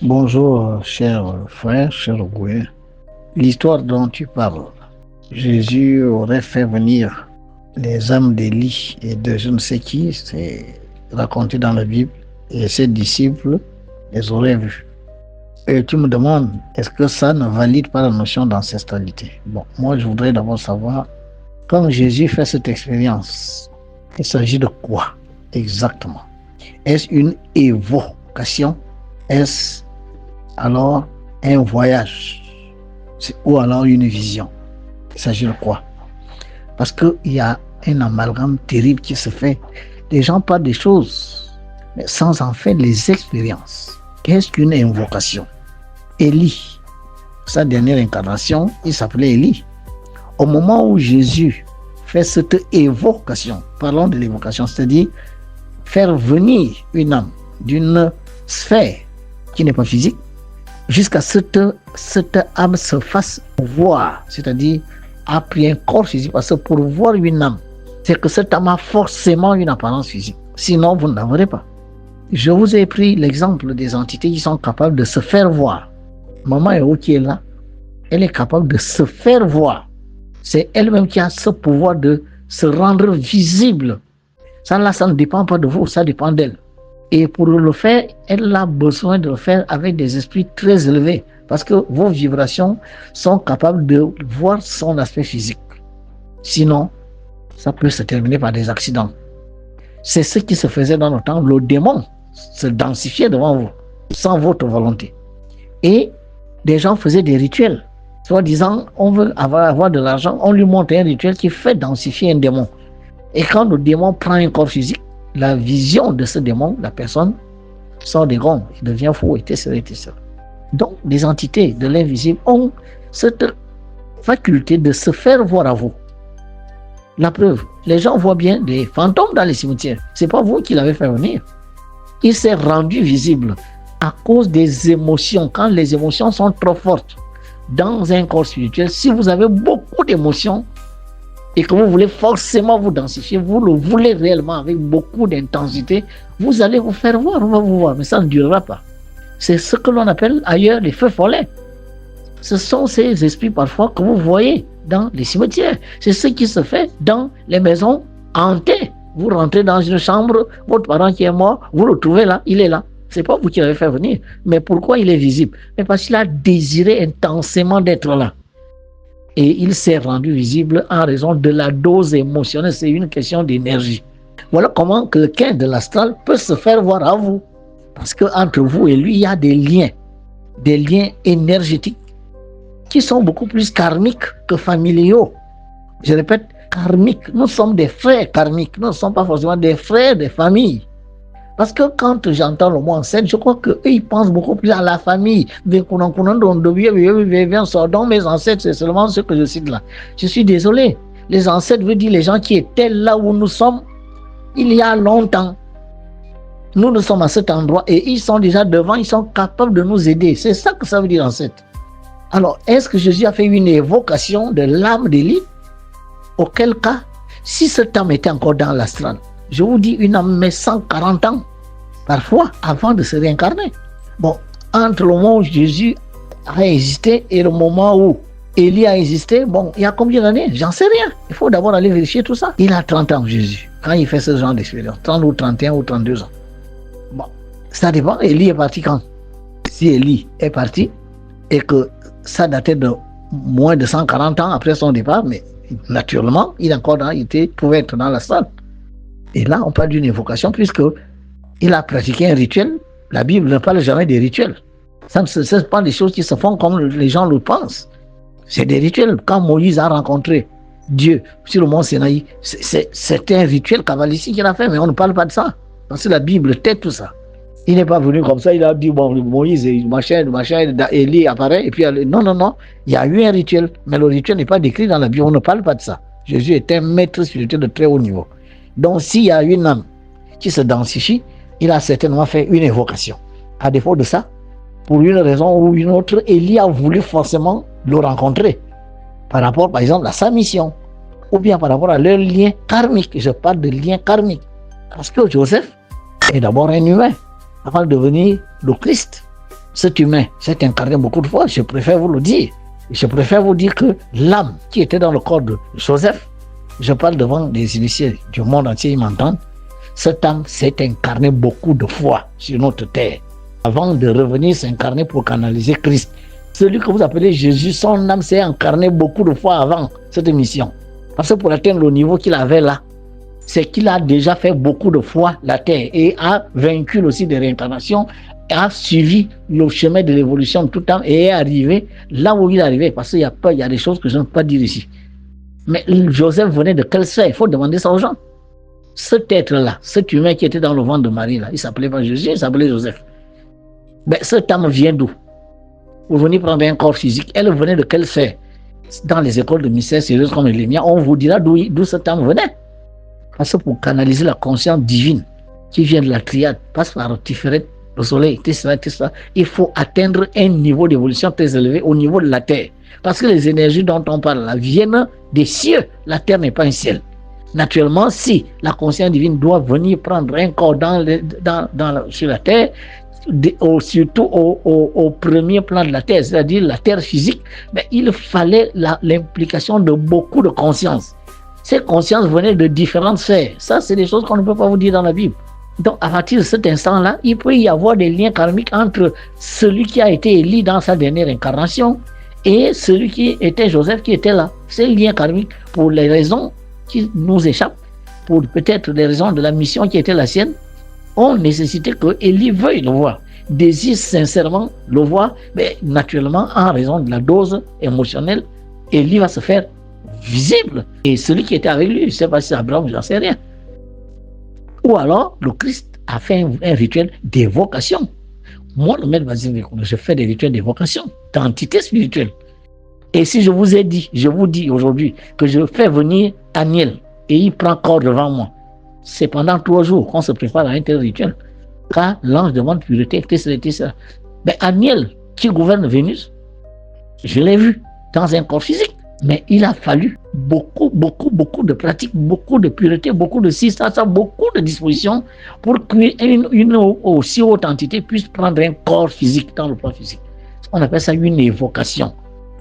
Bonjour, cher frère, cher Gouin. L'histoire dont tu parles, Jésus aurait fait venir les âmes d'Élie et de je ne sais qui, c'est raconté dans la Bible, et ses disciples les auraient vus. Et tu me demandes, est-ce que ça ne valide pas la notion d'ancestralité? Bon, moi je voudrais d'abord savoir, quand Jésus fait cette expérience, il s'agit de quoi exactement? Est-ce une évocation? Est-ce alors un voyage ou alors une vision? Il s'agit de quoi? Parce qu'il y a un amalgame terrible qui se fait. Les gens parlent des choses, mais sans en faire les expériences. Qu'est-ce qu'une invocation? Élie, sa dernière incarnation, il s'appelait Élie. Au moment où Jésus fait cette évocation, parlons de l'évocation, c'est-à-dire faire venir une âme d'une sphère qui n'est pas physique, jusqu'à ce que cette âme se fasse voir, c'est-à-dire a pris un corps physique, parce que pour voir une âme, c'est que cette âme a forcément une apparence physique, sinon vous ne la verrez pas. Je vous ai pris l'exemple des entités qui sont capables de se faire voir. Maman Héros qui est là, elle est capable de se faire voir. C'est elle-même qui a ce pouvoir de se rendre visible. Ça là, ça ne dépend pas de vous, ça dépend d'elle. Et pour le faire, elle a besoin de le faire avec des esprits très élevés, parce que vos vibrations sont capables de voir son aspect physique. Sinon, ça peut se terminer par des accidents. C'est ce qui se faisait dans le temps. Le démon se densifiait devant vous, sans votre volonté. Et des gens faisaient des rituels. Soit disant, on veut avoir de l'argent, on lui montre un rituel qui fait densifier un démon. Et quand le démon prend un corps physique, la vision de ce démon, la personne, sort des gonds, il devient fou, etc. Donc, les entités de l'invisible ont cette faculté de se faire voir à vous. La preuve, les gens voient bien des fantômes dans les cimetières. C'est pas vous qui l'avez fait venir. Il s'est rendu visible à cause des émotions. Quand les émotions sont trop fortes dans un corps spirituel, si vous avez beaucoup d'émotions et que vous voulez forcément vous densifier, vous le voulez réellement avec beaucoup d'intensité, vous allez vous faire voir, on va vous voir, mais ça ne durera pas. C'est ce que l'on appelle ailleurs les feux follets. Ce sont ces esprits parfois que vous voyez dans les cimetières. C'est ce qui se fait dans les maisons hantées. Vous rentrez dans une chambre, votre parent qui est mort, vous le trouvez là, il est là. C'est pas vous qui l'avez fait venir. Mais pourquoi il est visible? Mais parce qu'il a désiré intensément d'être là. Et il s'est rendu visible en raison de la dose émotionnelle. C'est une question d'énergie. Voilà comment quelqu'un de l'astral peut se faire voir à vous. Parce qu'entre vous et lui, il y a des liens énergétiques qui sont beaucoup plus karmiques que familiaux. Je répète, karmiques. Nous sommes des frères karmiques. Nous ne sommes pas forcément des frères de famille. Parce que quand j'entends le mot ancêtre, je crois qu'eux, ils pensent beaucoup plus à la famille. Donc mes ancêtres, c'est seulement ce que je cite là. Je suis désolé. Les ancêtres veut dire les gens qui étaient là où nous sommes il y a longtemps. Nous sommes à cet endroit et ils sont déjà devant, ils sont capables de nous aider. C'est ça que ça veut dire ancêtre. Alors, est-ce que Jésus a fait une évocation de l'âme d'Élie? Auquel cas, si cette âme était encore dans l'astral, je vous dis, une âme met 140 ans, parfois, avant de se réincarner. Bon, entre le moment où Jésus a existé et le moment où Élie a existé, bon, il y a combien d'années? J'en sais rien. Il faut d'abord aller vérifier tout ça. Il a 30 ans, Jésus, quand il fait ce genre d'expérience. 30 ou 31 ou 32 ans. Bon, ça dépend. Élie est parti quand? Si Élie est parti et que ça datait de moins de 140 ans après son départ, mais naturellement, il pouvait être dans la salle. Et là, on parle d'une évocation puisqu'il a pratiqué un rituel. La Bible ne parle jamais des rituels. Ça ne sont pas des choses qui se font comme les gens le pensent. C'est des rituels. Quand Moïse a rencontré Dieu sur le mont Sinaï, c'est un rituel kabbalistique qu'il a fait, mais on ne parle pas de ça. Parce que la Bible tait tout ça. Il n'est pas venu comme ça, il a dit, bon, Moïse, machin, Élie apparaît, et puis non, il y a eu un rituel, mais le rituel n'est pas décrit dans la Bible, on ne parle pas de ça. Jésus est un maître spirituel de très haut niveau. Donc, s'il y a une âme qui se densifie, il a certainement fait une évocation. À défaut de ça, pour une raison ou une autre, Élie a voulu forcément le rencontrer, par rapport, par exemple, à sa mission, ou bien par rapport à leur lien karmique. Je parle de lien karmique. Parce que Joseph est d'abord un humain, avant de devenir le Christ. cet humain s'est incarné beaucoup de fois, je préfère vous le dire. Je préfère vous dire que l'âme qui était dans le corps de Joseph, je parle devant les initiés du monde entier, ils m'entendent, cette âme s'est incarnée beaucoup de fois sur notre terre, avant de revenir s'incarner pour canaliser Christ. Celui que vous appelez Jésus, son âme s'est incarnée beaucoup de fois avant cette mission. Parce que pour atteindre le niveau qu'il avait là, c'est qu'il a déjà fait beaucoup de fois la terre et a vaincu aussi des réincarnations, a suivi le chemin de l'évolution de tout temps et est arrivé là où il est arrivé. Parce qu'il y a des choses que je ne peux pas dire ici. Mais Joseph venait de quelle sphère? Il faut demander ça aux gens. Cet être-là, cet humain qui était dans le ventre de Marie, là, il ne s'appelait pas Jésus, il s'appelait Joseph. Mais cette âme vient d'où? Pour venir prendre un corps physique, elle venait de quelle sphère? Dans les écoles de mystères sérieuses comme les miens, on vous dira d'où cette âme venait. Parce que pour canaliser la conscience divine qui vient de la triade, passe par Tiferet, le soleil, tout ça, il faut atteindre un niveau d'évolution très élevé au niveau de la terre. Parce que les énergies dont on parle là viennent des cieux. La terre n'est pas un ciel. Naturellement, si la conscience divine doit venir prendre un corps sur la terre, surtout au premier plan de la terre, c'est-à-dire la terre physique, mais il fallait l'implication de beaucoup de consciences. Ces consciences venaient de différentes sphères. Ça, c'est des choses qu'on ne peut pas vous dire dans la Bible. Donc, à partir de cet instant-là, il peut y avoir des liens karmiques entre celui qui a été élu dans sa dernière incarnation et celui qui était Joseph qui était là. Ces liens karmiques, pour les raisons qui nous échappent, pour peut-être les raisons de la mission qui était la sienne, ont nécessité que Élie veuille le voir, désire sincèrement le voir, mais naturellement, en raison de la dose émotionnelle, Élie va se faire visible. Et celui qui était avec lui, je ne sais pas si c'est Abraham, j'en sais rien. Ou alors, le Christ a fait un rituel d'évocation. Moi, le maître Basile, je fais des rituels d'évocation, d'entité spirituelle. Et si je vous ai dit, je vous dis aujourd'hui que je fais venir Daniel et il prend corps devant moi, c'est pendant 3 jours qu'on se prépare à un tel rituel. Car l'ange demande pureté, ça. Mais Daniel, qui gouverne Vénus, je l'ai vu dans un corps physique. Mais il a fallu beaucoup de pratiques, beaucoup de pureté, beaucoup de beaucoup de dispositions pour qu'une aussi haute entité puisse prendre un corps physique dans le plan physique. On appelle ça une évocation.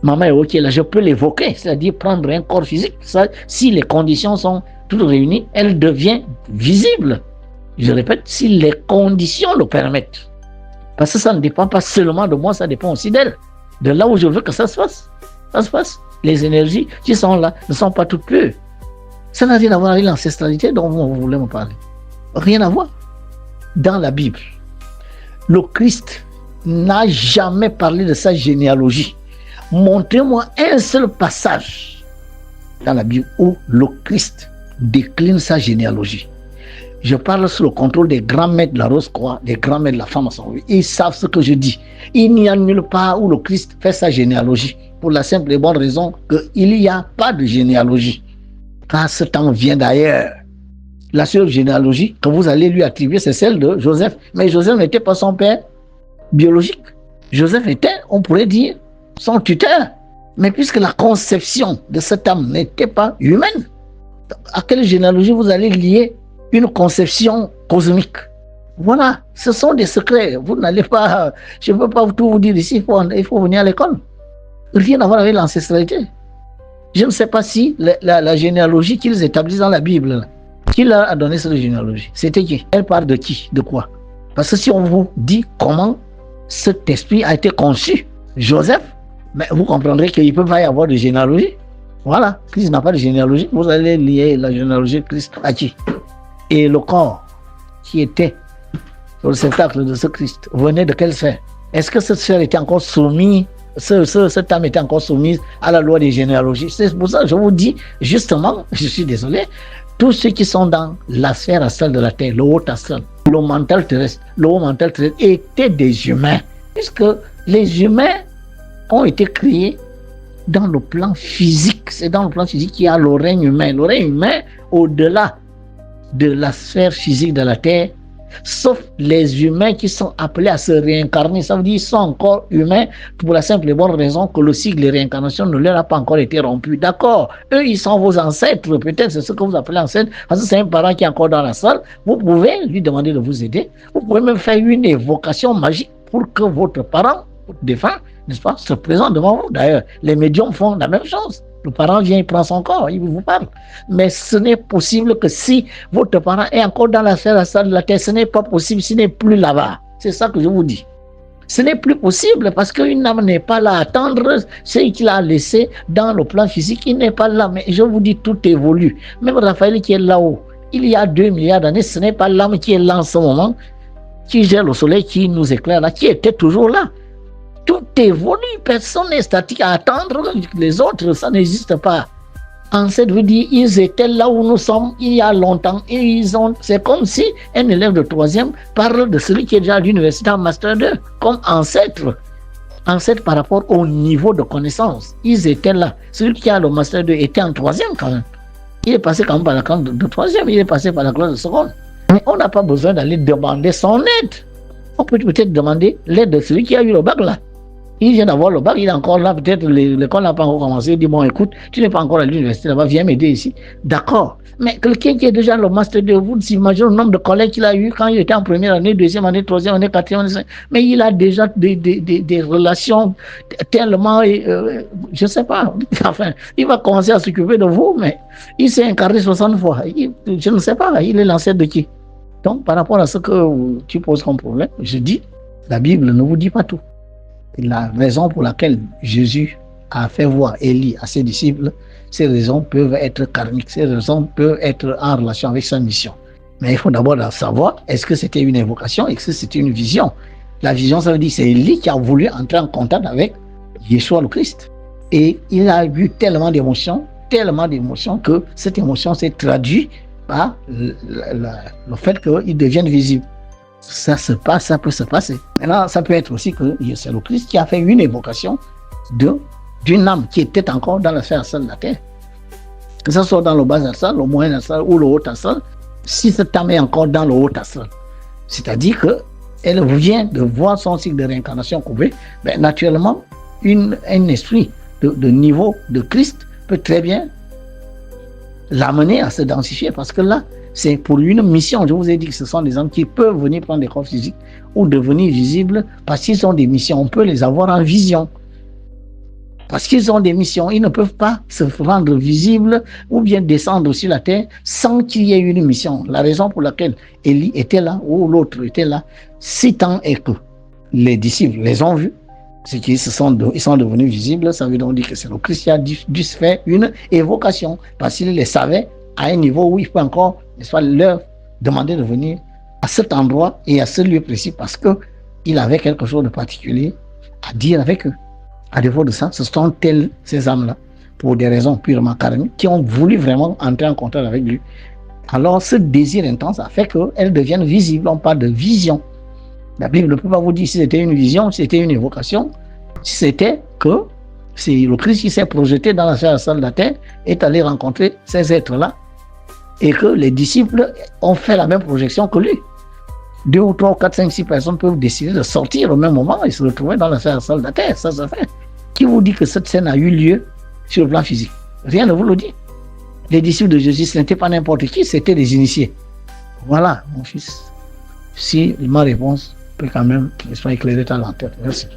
Maman est ok là, je peux l'évoquer, c'est-à-dire prendre un corps physique. Ça, si les conditions sont toutes réunies, elle devient visible. Je répète, si les conditions le permettent. Parce que ça ne dépend pas seulement de moi, ça dépend aussi d'elle. De là où je veux que ça se fasse. Ça se passe. Les énergies qui sont là ne sont pas toutes pures. Ça n'a rien à voir avec l'ancestralité dont vous voulez me parler. Rien à voir. Dans la Bible, le Christ n'a jamais parlé de sa généalogie. Montrez-moi un seul passage dans la Bible où le Christ décline sa généalogie. Je parle sous le contrôle des grands maîtres de la Rose-Croix, des grands maîtres de la femme à son vie. Ils savent ce que je dis. Il n'y a nulle part où le Christ fait sa généalogie. Pour la simple et bonne raison qu'il n'y a pas de généalogie. Car ce temps vient d'ailleurs. La seule généalogie que vous allez lui attribuer, c'est celle de Joseph. Mais Joseph n'était pas son père biologique. Joseph était, on pourrait dire, son tuteur. Mais puisque la conception de cette âme n'était pas humaine, à quelle généalogie vous allez lier une conception cosmique? Voilà, ce sont des secrets. Vous n'allez pas, je ne peux pas tout vous dire ici, il faut venir à l'école. Rien à voir avec l'ancestralité. Je ne sais pas si la généalogie qu'ils établissent dans la Bible, qui leur a donné cette généalogie, c'était qui? Elle parle de qui? De quoi? Parce que si on vous dit comment cet esprit a été conçu, Joseph, mais vous comprendrez qu'il ne peut pas y avoir de généalogie. Voilà, Christ n'a pas de généalogie. Vous allez lier la généalogie de Christ à qui? Et le corps qui était le réceptacle de ce Christ venait de quelle sphère? Est-ce que cette sphère était encore soumise, cette âme était encore soumise à la loi des généalogies? C'est pour ça que je vous dis, justement, je suis désolé, tous ceux qui sont dans la sphère astrale de la Terre, le haut astral, le mental terrestre, le haut mental terrestre, étaient des humains. Puisque les humains ont été créés dans le plan physique. C'est dans le plan physique qu'il y a le règne humain. Le règne humain, au-delà de la sphère physique de la Terre, sauf les humains qui sont appelés à se réincarner. Ça veut dire qu'ils sont encore humains pour la simple et bonne raison que le cycle de réincarnation ne leur a pas encore été rompu. D'accord, eux ils sont vos ancêtres, peut-être c'est ce que vous appelez ancêtre, parce que c'est un parent qui est encore dans la salle. Vous pouvez lui demander de vous aider. Vous pouvez même faire une évocation magique pour que votre parent, votre défunt, n'est-ce pas, se présente devant vous. D'ailleurs, les médiums font la même chose. Le parent vient, il prend son corps, il vous parle. Mais ce n'est possible que si votre parent est encore dans la sphère de la terre, ce n'est pas possible, ce n'est plus là-bas. C'est ça que je vous dis. Ce n'est plus possible parce qu'une âme n'est pas là à attendre ce qu'il a laissé dans le plan physique. Il n'est pas là. Mais je vous dis, tout évolue. Même Raphaël qui est là-haut, il y a 2 milliards d'années, ce n'est pas l'âme qui est là en ce moment, qui gère le soleil, qui nous éclaire là, qui était toujours là. Tout évolue. Personne n'est statique à attendre les autres. Ça n'existe pas. Ancêtre veut dire, ils étaient là où nous sommes il y a longtemps. Et c'est comme si un élève de 3e parle de celui qui est déjà à l'université en Master 2, comme ancêtre. Ancêtre par rapport au niveau de connaissance. Ils étaient là. Celui qui a le Master 2 était en 3e quand même. Il est passé quand même par la classe de 3e, il est passé par la classe de seconde. Mais on n'a pas besoin d'aller demander son aide. On peut peut-être demander l'aide de celui qui a eu le bac là. Il vient d'avoir le bac, il est encore là, peut-être l'école n'a pas encore commencé, il dit bon écoute, tu n'es pas encore à l'université là-bas, viens m'aider ici. D'accord. Mais quelqu'un qui est déjà le master 2, vous imaginez le nombre de collègues qu'il a eu quand il était en première année, 2e année, 3e année, 4e année, mais il a déjà des relations tellement, je ne sais pas, enfin, il va commencer à s'occuper de vous, mais il s'est incarné 60 fois. Je ne sais pas, il est l'ancêtre de qui? Donc par rapport à ce que tu poses comme problème, je dis, la Bible ne vous dit pas tout. La raison pour laquelle Jésus a fait voir Élie à ses disciples, ces raisons peuvent être karmiques, ces raisons peuvent être en relation avec sa mission. Mais il faut d'abord savoir, est-ce que c'était une évocation, est-ce que c'était une vision? La vision, ça veut dire que c'est Élie qui a voulu entrer en contact avec Yeshua le Christ. Et il a eu tellement d'émotions que cette émotion s'est traduite par le fait qu'il devienne visible. Ça se passe, ça peut se passer. Maintenant, ça peut être aussi que c'est le Christ qui a fait une évocation d'une âme qui était encore dans la sphère astrale de la terre. Que ce soit dans le bas astral, le moyen astral ou le haut astral, si cette âme est encore dans le haut astral, c'est-à-dire qu'elle vient de voir son cycle de réincarnation couvé, ben, naturellement, un esprit de niveau de Christ peut très bien l'amener à se densifier parce que là, c'est pour une mission. Je vous ai dit que ce sont des âmes qui peuvent venir prendre des corps physiques ou devenir visibles parce qu'ils ont des missions. On peut les avoir en vision. Parce qu'ils ont des missions. Ils ne peuvent pas se rendre visibles ou bien descendre sur la terre sans qu'il y ait une mission. La raison pour laquelle Élie était là ou l'autre était là, si tant est que les disciples les ont vus, c'est qu'ils sont devenus visibles, ça veut donc dire que c'est le Christ qui a dû se faire une évocation parce qu'il les savait à un niveau où il peut encore, n'est-ce pas, leur demander de venir à cet endroit et à ce lieu précis parce qu'il avait quelque chose de particulier à dire avec eux. À défaut de ça, ce sont ces âmes-là, pour des raisons purement karmiques, qui ont voulu vraiment entrer en contact avec lui. Alors ce désir intense a fait qu'elles deviennent visibles. On parle de vision. La Bible ne peut pas vous dire si c'était une vision, si c'était une évocation, si c'était que c'est le Christ qui s'est projeté dans la salle de la terre, est allé rencontrer ces êtres-là, et que les disciples ont fait la même projection que lui. 2 ou 3 ou 4, 5, 6 personnes peuvent décider de sortir au même moment et se retrouver dans la salle de la terre. Ça se fait. Qui vous dit que cette scène a eu lieu sur le plan physique? Rien ne vous le dit. Les disciples de Jésus, ce n'étaient pas n'importe qui, c'était des initiés. Voilà, mon fils. Si ma réponse peut quand même, n'est-ce pas, éclairer ta lanterne. Merci.